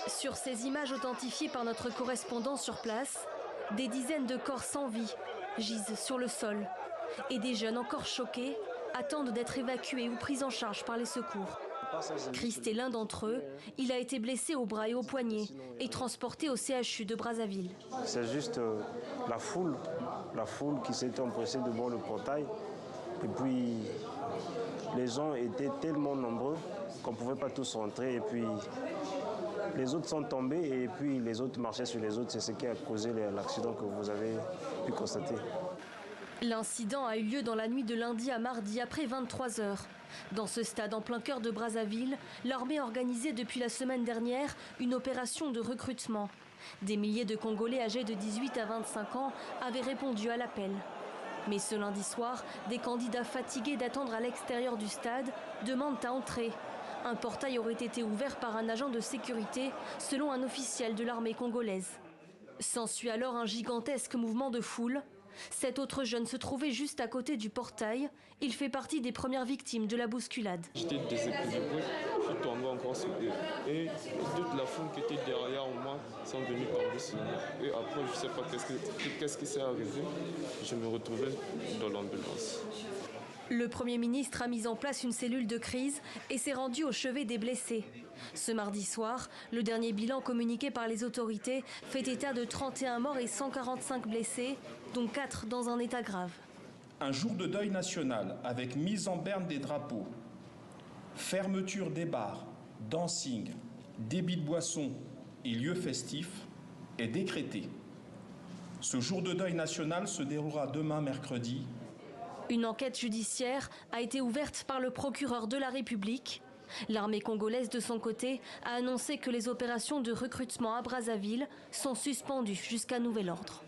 Sur ces images authentifiées par notre correspondant sur place, des dizaines de corps sans vie gisent sur le sol et des jeunes encore choqués attendent d'être évacués ou pris en charge par les secours. Christ est l'un d'entre eux. Il a été blessé au bras et au poignet et transporté au CHU de Brazzaville. C'est juste la foule qui s'est empressée devant le portail. Et puis les gens étaient tellement nombreux qu'on ne pouvait pas tous rentrer. Et puis les autres sont tombés et puis les autres marchaient sur les autres. C'est ce qui a causé l'accident que vous avez pu constater. L'incident a eu lieu dans la nuit de lundi à mardi après 23 heures. Dans ce stade en plein cœur de Brazzaville, l'armée a organisé depuis la semaine dernière une opération de recrutement. Des milliers de Congolais âgés de 18 à 25 ans avaient répondu à l'appel. Mais ce lundi soir, des candidats fatigués d'attendre à l'extérieur du stade demandent à entrer. Un portail aurait été ouvert par un agent de sécurité, selon un officiel de l'armée congolaise. S'ensuit alors un gigantesque mouvement de foule. Cet autre jeune se trouvait juste à côté du portail. Il fait partie des premières victimes de la bousculade. J'étais déséquilibré, je suis tombé encore sur eux. Et toute la foule qui était derrière moi sont venus tomber sur moi. Et après, je ne sais pas qu'est-ce qui s'est arrivé. Je me retrouvais dans l'ambulance. Le Premier ministre a mis en place une cellule de crise et s'est rendu au chevet des blessés. Ce mardi soir, le dernier bilan communiqué par les autorités fait état de 31 morts et 145 blessés, dont 4 dans un état grave. Un jour de deuil national avec mise en berne des drapeaux, fermeture des bars, dancing, débit de boissons et lieux festifs est décrété. Ce jour de deuil national se déroulera demain mercredi. Une enquête judiciaire a été ouverte par le procureur de la République. L'armée congolaise, de son côté, a annoncé que les opérations de recrutement à Brazzaville sont suspendues jusqu'à nouvel ordre.